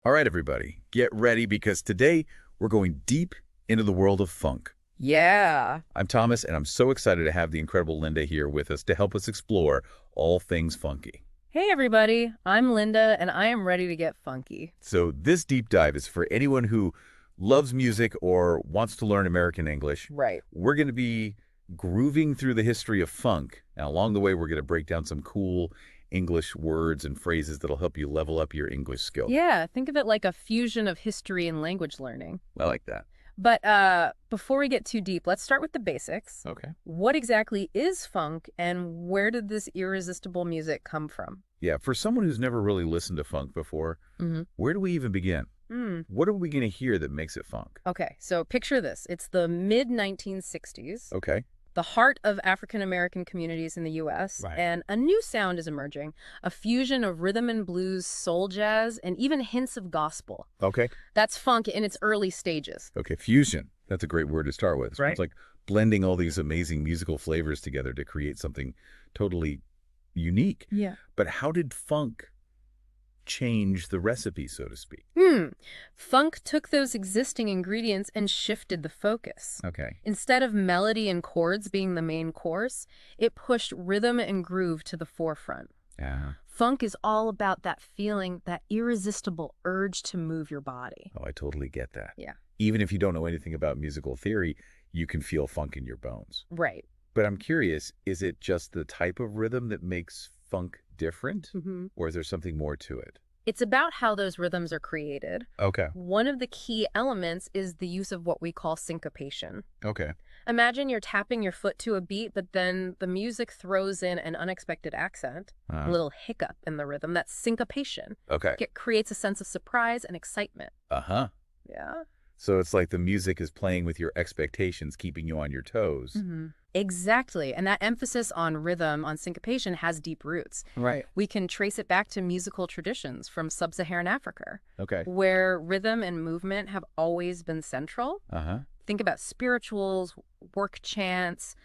All right, everybody, get ready because today we're going deep into the world of funk. Yeah. I'm Thomas, and I'm so excited to have the incredible Linda here with us to help us explore all things funky. Hey, everybody. I'm Linda, and I am ready to get funky. So this deep dive is for anyone who loves music or wants to learn American English. Right. We're going to be grooving through the history of funk, and along the way, we're going to break down some cool English words and phrases that'll help you level up your English skill. Yeah, think of it like a fusion of history and language learning. I like that. But before we get too deep, let's start with the basics. Okay. What exactly is funk, and where did this irresistible music come from? Yeah, for someone who's never really listened to funk before, where do we even begin? What are we going to hear that makes it funk? Okay, so picture this. It's the mid-1960s. Okay. The heart of African-American communities in the U.S., Right. and a new sound is emerging, a fusion of rhythm and blues, soul jazz, and even hints of gospel. Okay. That's funk in its early stages. Okay, fusion. That's a great word to start with. Right. It's like blending all these amazing musical flavors together to create something totally unique. Yeah. But how did funk change the recipe, so to speak? Funk took those existing ingredients and shifted the focus. Okay. Instead of melody and chords being the main course, it pushed rhythm and groove to the forefront. Yeah. Funk is all about that feeling, that irresistible urge to move your body. Oh, I totally get that. Yeah. Even if you don't know anything about musical theory, you can feel funk in your bones. Right. But I'm curious, is it just the type of rhythm that makes funk different? Or is there something more to it? It's about how those rhythms are created. Okay. One of the key elements is the use of what we call syncopation. Okay. Imagine you're tapping your foot to a beat, but then the music throws in an unexpected accent, a little hiccup in the rhythm. That's syncopation. Okay. It creates a sense of surprise and excitement. Uh-huh. Yeah. So it's like the music is playing with your expectations, keeping you on your toes. Exactly. And that emphasis on rhythm, on syncopation, has deep roots. Right. We can trace it back to musical traditions from sub-Saharan Africa, Okay. where rhythm and movement have always been central. Uh-huh. Think about spirituals, work chants,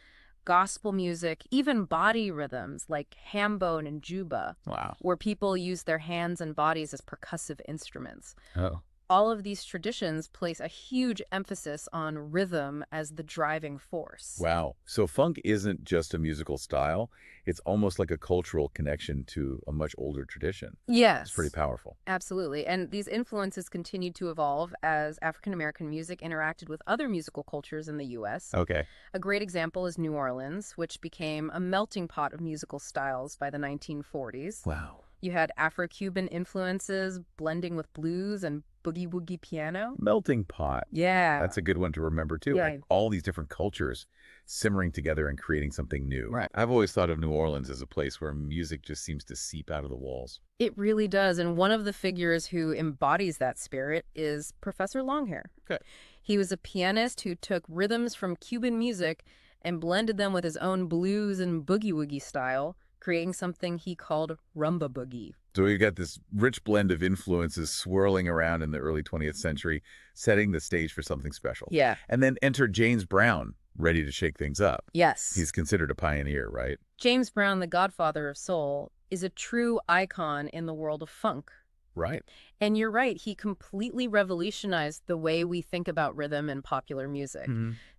gospel music, even body rhythms like hambone and juba, Wow. where people use their hands and bodies as percussive instruments. Oh. All of these traditions place a huge emphasis on rhythm as the driving force. Wow. So funk isn't just a musical style. It's almost like a cultural connection to a much older tradition. Yes. It's pretty powerful. Absolutely. And these influences continued to evolve as African-American music interacted with other musical cultures in the U.S. Okay. A great example is New Orleans, which became a melting pot of musical styles by the 1940s. Wow. You had Afro-Cuban influences blending with blues and boogie-woogie piano. Melting pot. Yeah. That's a good one to remember, too. Yeah. Like all these different cultures simmering together and creating something new. Right. I've always thought of New Orleans as a place where music just seems to seep out of the walls. It really does. And one of the figures who embodies that spirit is Professor Longhair. Okay. He was a pianist who took rhythms from Cuban music and blended them with his own blues and boogie-woogie style, creating something he called rumba boogie. So we've got this rich blend of influences swirling around in the early 20th century, setting the stage for something special. Yeah. And then enter James Brown, ready to shake things up. Yes. He's considered a pioneer, right? James Brown, the godfather of soul, is a true icon in the world of funk. Right. And you're right, he completely revolutionized the way we think about rhythm in popular music.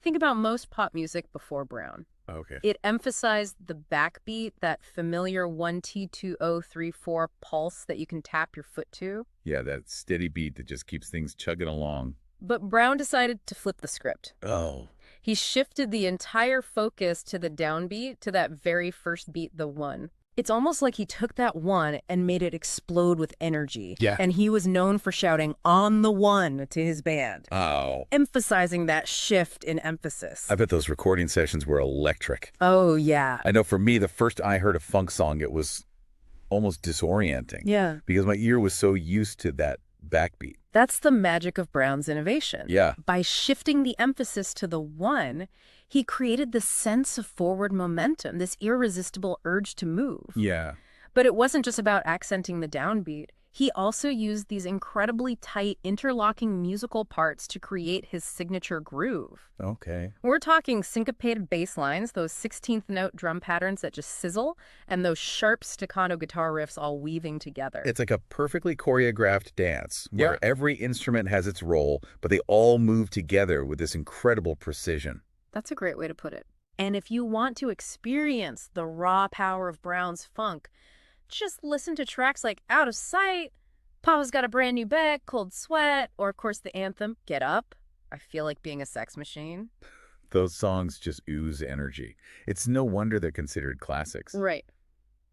Think about most pop music before Brown. Okay. It emphasized the backbeat, that familiar 1-T-2-0-3-4 pulse that you can tap your foot to. Yeah, that steady beat that just keeps things chugging along. But Brown decided to flip the script. Oh. He shifted the entire focus to the downbeat, to that very first beat, the one. It's almost like he took that one and made it explode with energy. Yeah. And he was known for shouting "on the one" to his band, Oh. emphasizing that shift in emphasis. I bet those recording sessions were electric. Oh, yeah. I know for me, the first I heard a funk song, it was almost disorienting. Yeah. Because my ear was so used to that backbeat. That's the magic of Brown's innovation. Yeah. By shifting the emphasis to the one, he created this sense of forward momentum, this irresistible urge to move. Yeah. But it wasn't just about accenting the downbeat. He also used these incredibly tight, interlocking musical parts to create his signature groove. Okay. We're talking syncopated bass lines, those 16th note drum patterns that just sizzle, and those sharp staccato guitar riffs all weaving together. It's like a perfectly choreographed dance Yeah. where every instrument has its role, but they all move together with this incredible precision. That's a great way to put it. And if you want to experience the raw power of Brown's funk, just listen to tracks like Out of Sight, Papa's Got a Brand New Bag, Cold Sweat, or of course the anthem, Get Up. I Feel Like Being a Sex Machine. Those songs just ooze energy. It's no wonder they're considered classics. Right.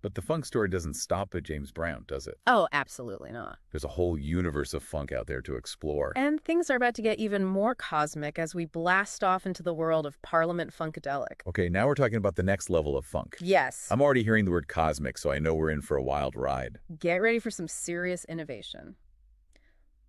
But the funk story doesn't stop at James Brown, does it? Oh, absolutely not. There's a whole universe of funk out there to explore. And things are about to get even more cosmic as we blast off into the world of Parliament Funkadelic. Okay, now we're talking about the next level of funk. Yes. I'm already hearing the word cosmic, so I know we're in for a wild ride. Get ready for some serious innovation.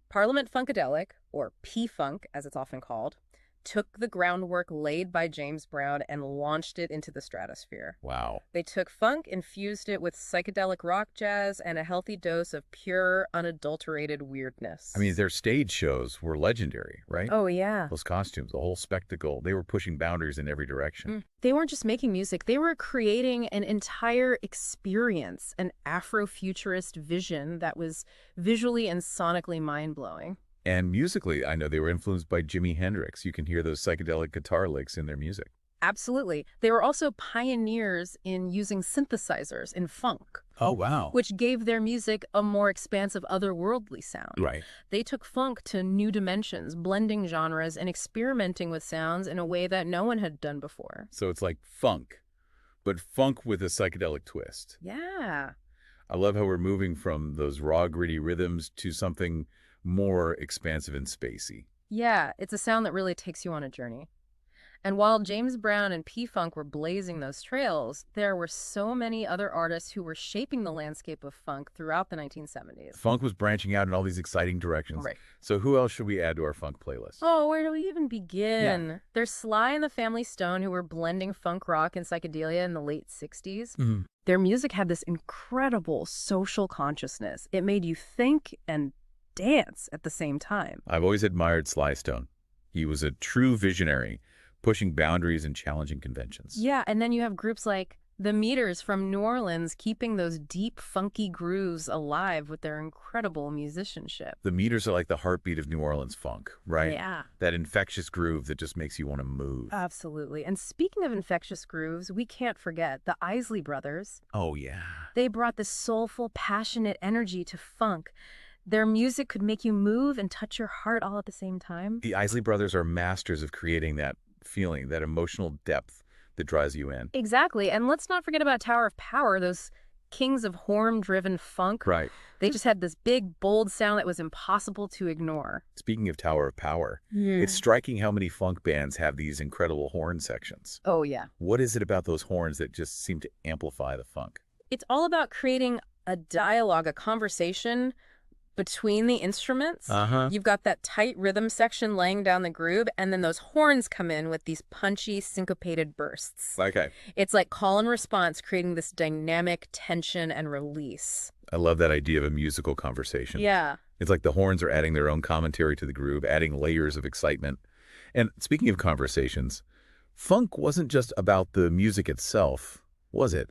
Parliament Funkadelic, or P-Funk as it's often called, took the groundwork laid by James Brown and launched it into the stratosphere. Wow. They took funk, infused it with psychedelic rock jazz, and a healthy dose of pure, unadulterated weirdness. I mean, their stage shows were legendary, right? Oh, yeah. Those costumes, the whole spectacle, they were pushing boundaries in every direction. They weren't just making music, they were creating an entire experience, an Afrofuturist vision that was visually and sonically mind-blowing. And musically, I know they were influenced by Jimi Hendrix. You can hear those psychedelic guitar licks in their music. Absolutely. They were also pioneers in using synthesizers in funk, Oh, wow. which gave their music a more expansive, otherworldly sound. Right. They took funk to new dimensions, blending genres and experimenting with sounds in a way that no one had done before. So it's like funk, but funk with a psychedelic twist. Yeah. I love how we're moving from those raw, gritty rhythms to something more expansive and spacey. Yeah, it's a sound that really takes you on a journey. And while James Brown and P-Funk were blazing those trails, there were so many other artists who were shaping the landscape of funk throughout the 1970s. Funk was branching out in all these exciting directions. Right. So who else should we add to our funk playlist? Oh, where do we even begin? There's Sly and the Family Stone, who were blending funk rock and psychedelia in the late 60s. Their music had this incredible social consciousness. It made you think and dance at the same time. I've always admired Sly Stone. He was a true visionary, pushing boundaries and challenging conventions. Yeah, and then you have groups like the Meters from New Orleans keeping those deep, funky grooves alive with their incredible musicianship. The Meters are like the heartbeat of New Orleans funk, right? Yeah. That infectious groove that just makes you want to move. Absolutely. And speaking of infectious grooves, we can't forget the Isley Brothers. Oh, yeah. They brought this soulful, passionate energy to funk. Their music could make you move and touch your heart all at the same time. The Isley Brothers are masters of creating that feeling, that emotional depth that draws you in. Exactly. And let's not forget about Tower of Power, those kings of horn-driven funk. Right. They just had this big, bold sound that was impossible to ignore. Speaking of Tower of Power, it's striking how many funk bands have these incredible horn sections. Oh, yeah. What is it about those horns that just seem to amplify the funk? It's all about creating a dialogue, a conversation between the instruments. You've got that tight rhythm section laying down the groove, and then those horns come in with these punchy, syncopated bursts. Okay. It's like call and response, creating this dynamic tension and release. I love that idea of a musical conversation. Yeah. It's like the horns are adding their own commentary to the groove, adding layers of excitement. And speaking of conversations, funk wasn't just about the music itself, was it?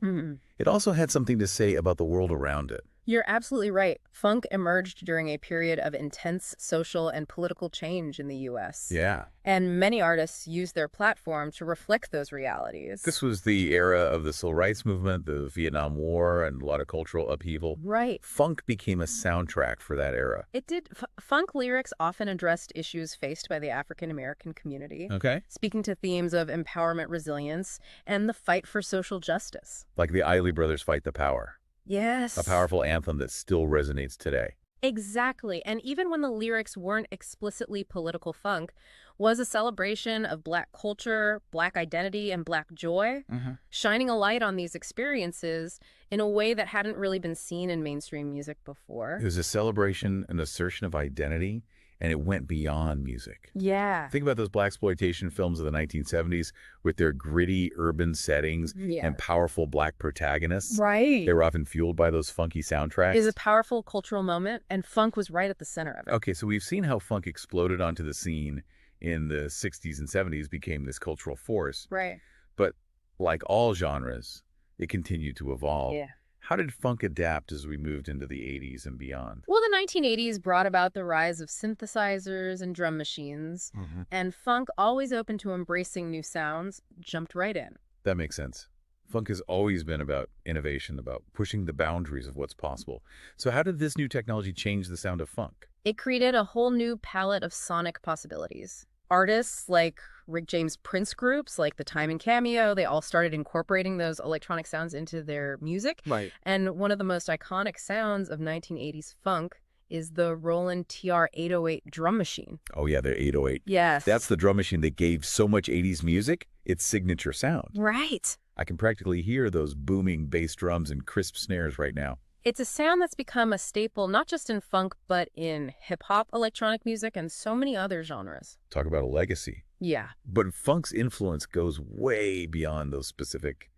It also had something to say about the world around it. You're absolutely right. Funk emerged during a period of intense social and political change in the U.S. Yeah. And many artists used their platform to reflect those realities. This was the era of the Civil Rights Movement, the Vietnam War, and a lot of cultural upheaval. Right. Funk became a soundtrack for that era. It did. Funk lyrics often addressed issues faced by the African-American community, Okay. speaking to themes of empowerment, resilience, and the fight for social justice. Like the Isley Brothers Fight the Power. Yes. A powerful anthem that still resonates today. Exactly. And even when the lyrics weren't explicitly political, funk was a celebration of Black culture, Black identity, and Black joy, shining a light on these experiences in a way that hadn't really been seen in mainstream music before. It was a celebration, an assertion of identity, and it went beyond music. Yeah. Think about those blaxploitation films of the 1970s with their gritty urban settings and powerful black protagonists. Right. They were often fueled by those funky soundtracks. Is a powerful cultural moment, and funk was right at the center of it. Okay, so we've seen how funk exploded onto the scene in the 60s and 70s, became this cultural force. Right. But like all genres, it continued to evolve. Yeah. How did funk adapt as we moved into the 80s and beyond? Well, the 1980s brought about the rise of synthesizers and drum machines, and funk, always open to embracing new sounds, jumped right in. That makes sense. Funk has always been about innovation, about pushing the boundaries of what's possible. So how did this new technology change the sound of funk? It created a whole new palette of sonic possibilities. Artists like Rick James' Prince groups, like The Time and Cameo, they all started incorporating those electronic sounds into their music. Right. And one of the most iconic sounds of 1980s funk is the Roland TR-808 drum machine. Oh, yeah, the 808. Yes. That's the drum machine that gave so much 80s music its signature sound. Right. I can practically hear those booming bass drums and crisp snares right now. It's a sound that's become a staple, not just in funk, but in hip-hop, electronic music, and so many other genres. Talk about a legacy. Yeah. But funk's influence goes way beyond those specific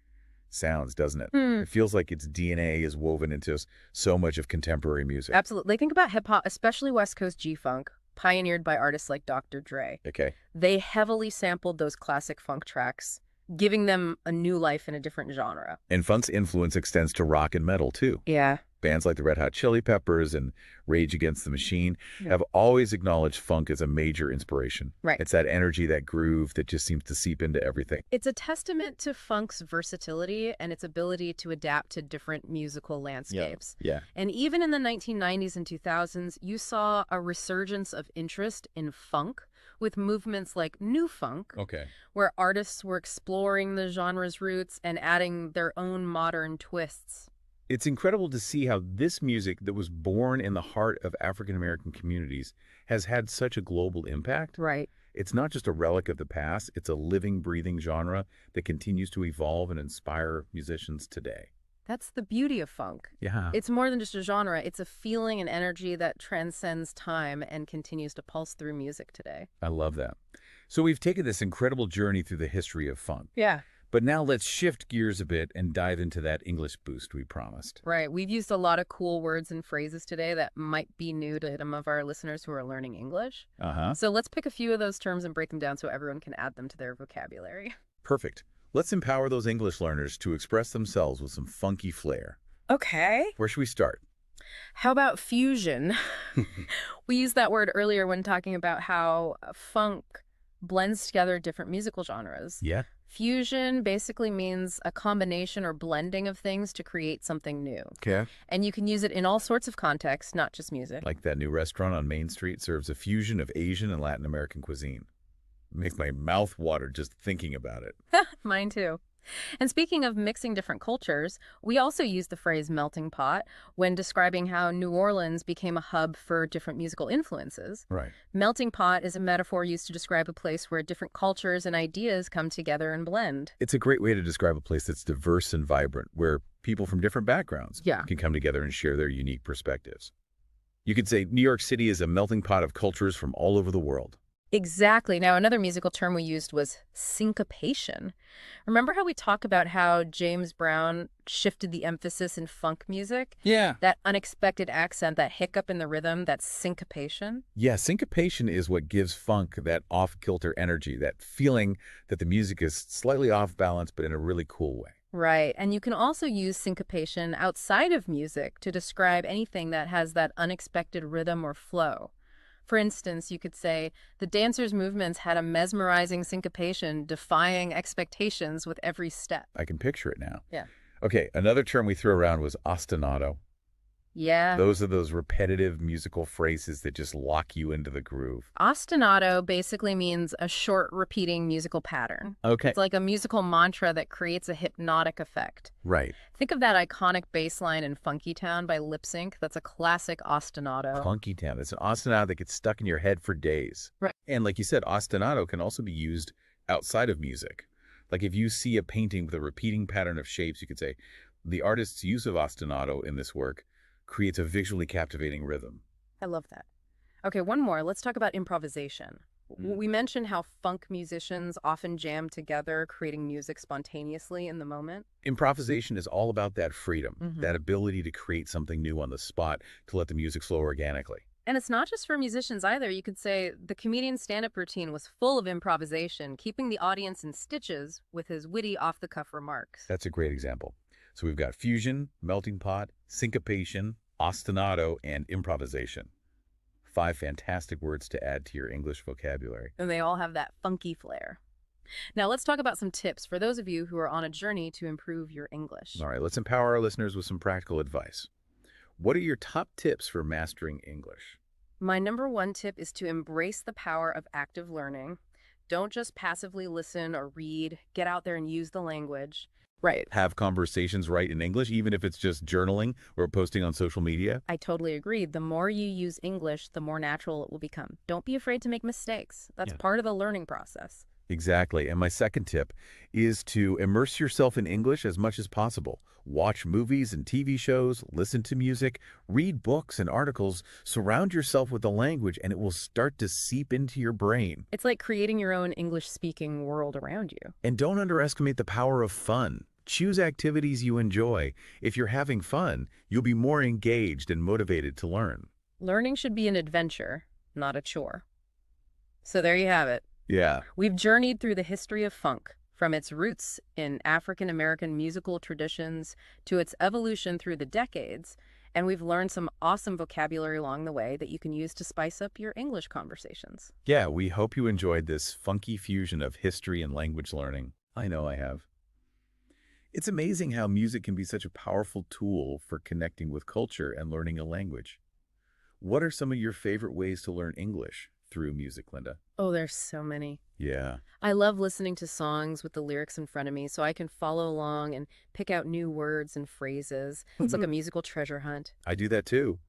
sounds, doesn't it? It feels like its DNA is woven into so much of contemporary music. Absolutely. Think about hip-hop, especially West Coast G-funk, pioneered by artists like Dr. Dre. Okay. They heavily sampled those classic funk tracks, giving them a new life in a different genre. And funk's influence extends to rock and metal, too. Yeah. Bands like the Red Hot Chili Peppers and Rage Against the Machine have always acknowledged funk as a major inspiration. Right. It's that energy, that groove that just seems to seep into everything. It's a testament to funk's versatility and its ability to adapt to different musical landscapes. Yeah. And even in the 1990s and 2000s, you saw a resurgence of interest in funk with movements like New Funk, Okay. where artists were exploring the genre's roots and adding their own modern twists. It's incredible to see how this music that was born in the heart of African-American communities has had such a global impact. Right. It's not just a relic of the past, it's a living, breathing genre that continues to evolve and inspire musicians today. That's the beauty of funk. Yeah. It's more than just a genre. It's a feeling and energy that transcends time and continues to pulse through music today. I love that. So we've taken this incredible journey through the history of funk. Yeah. But now let's shift gears a bit and dive into that English boost we promised. Right. We've used a lot of cool words and phrases today that might be new to some of our listeners who are learning English. So let's pick a few of those terms and break them down so everyone can add them to their vocabulary. Perfect. Let's empower those English learners to express themselves with some funky flair. Okay. Where should we start? How about fusion? We used that word earlier when talking about how funk blends together different musical genres. Yeah. Fusion basically means a combination or blending of things to create something new. Okay. And you can use it in all sorts of contexts, not just music. Like that new restaurant on Main Street serves a fusion of Asian and Latin American cuisine. It makes my mouth water just thinking about it. Mine too. And speaking of mixing different cultures, we also use the phrase melting pot when describing how New Orleans became a hub for different musical influences. Right. Melting pot is a metaphor used to describe a place where different cultures and ideas come together and blend. It's a great way to describe a place that's diverse and vibrant, where people from different backgrounds can come together and share their unique perspectives. You could say New York City is a melting pot of cultures from all over the world. Exactly. Now, another musical term we used was syncopation. Remember how we talk about how James Brown shifted the emphasis in funk music? Yeah. That unexpected accent, that hiccup in the rhythm, that syncopation? Yeah, syncopation is what gives funk that off-kilter energy, that feeling that the music is slightly off balance, but in a really cool way. Right. And you can also use syncopation outside of music to describe anything that has that unexpected rhythm or flow. For instance, you could say, the dancer's movements had a mesmerizing syncopation, defying expectations with every step. I can picture it now. Yeah. Okay, another term we threw around was ostinato. Yeah. Those are those repetitive musical phrases that just lock you into the groove. Ostinato basically means a short repeating musical pattern. Okay. It's like a musical mantra that creates a hypnotic effect. Right. Think of that iconic bass line in Funky Town by Lip Sync. That's a classic ostinato. Funky Town. It's an ostinato that gets stuck in your head for days. Right. And like you said, ostinato can also be used outside of music. Like if you see a painting with a repeating pattern of shapes, you could say, the artist's use of ostinato in this work creates a visually captivating rhythm. I love that. Okay, one more. Let's talk about improvisation. Mm. We mentioned how funk musicians often jam together, creating music spontaneously in the moment. Improvisation is all about that freedom, Hmm. that ability to create something new on the spot, to let the music flow organically. And it's not just for musicians either. You could say the comedian's stand-up routine was full of improvisation, keeping the audience in stitches with his witty off-the-cuff remarks. That's a great example. So we've got fusion, melting pot, syncopation, ostinato, and improvisation. 5 fantastic words to add to your English vocabulary. And they all have that funky flair. Now let's talk about some tips for those of you who are on a journey to improve your English. All right, let's empower our listeners with some practical advice. What are your top tips for mastering English? My number one tip is to embrace the power of active learning. Don't just passively listen or read. Get out there and use the language. Right. Have conversations right in English, even if it's just journaling or posting on social media? I totally agree. The more you use English, the more natural it will become. Don't be afraid to make mistakes. That's Yeah. part of the learning process. Exactly. And my second tip is to immerse yourself in English as much as possible. Watch movies and TV shows, listen to music, read books and articles, surround yourself with the language, and it will start to seep into your brain. It's like creating your own English-speaking world around you. And don't underestimate the power of fun. Choose activities you enjoy. If you're having fun, you'll be more engaged and motivated to learn. Learning should be an adventure, not a chore. So there you have it. Yeah. We've journeyed through the history of funk, from its roots in African American musical traditions to its evolution through the decades, and we've learned some awesome vocabulary along the way that you can use to spice up your English conversations. Yeah, we hope you enjoyed this funky fusion of history and language learning. I know I have. It's amazing how music can be such a powerful tool for connecting with culture and learning a language. What are some of your favorite ways to learn English through music, Linda? Oh, there's so many. Yeah. I love listening to songs with the lyrics in front of me so I can follow along and pick out new words and phrases. It's like a musical treasure hunt. I do that too.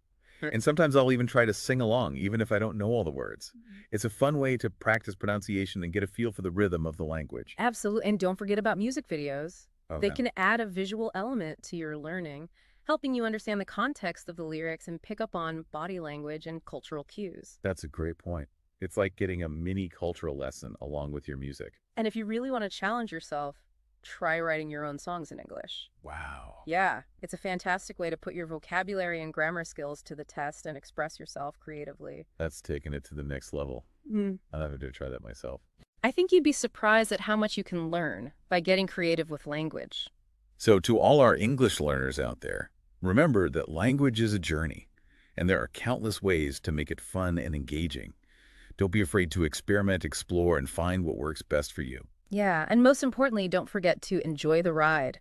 Right. And sometimes I'll even try to sing along, even if I don't know all the words. It's a fun way to practice pronunciation and get a feel for the rhythm of the language. Absolutely. And don't forget about music videos. They Okay. can add a visual element to your learning, helping you understand the context of the lyrics and pick up on body language and cultural cues. That's a great point. It's like getting a mini cultural lesson along with your music. And if you really want to challenge yourself, try writing your own songs in English. Wow. Yeah, it's a fantastic way to put your vocabulary and grammar skills to the test and express yourself creatively. That's taking it to the next level. I'll have to try that myself. I think you'd be surprised at how much you can learn by getting creative with language. So to all our English learners out there, remember that language is a journey, and there are countless ways to make it fun and engaging. Don't be afraid to experiment, explore, and find what works best for you. Yeah, and most importantly, don't forget to enjoy the ride.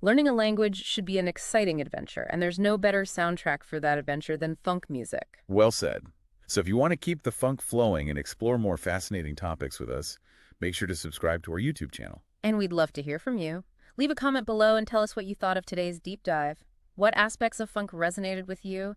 Learning a language should be an exciting adventure, and there's no better soundtrack for that adventure than funk music. Well said. So if you want to keep the funk flowing and explore more fascinating topics with us, make sure to subscribe to our YouTube channel. And we'd love to hear from you. Leave a comment below and tell us what you thought of today's deep dive. What aspects of funk resonated with you?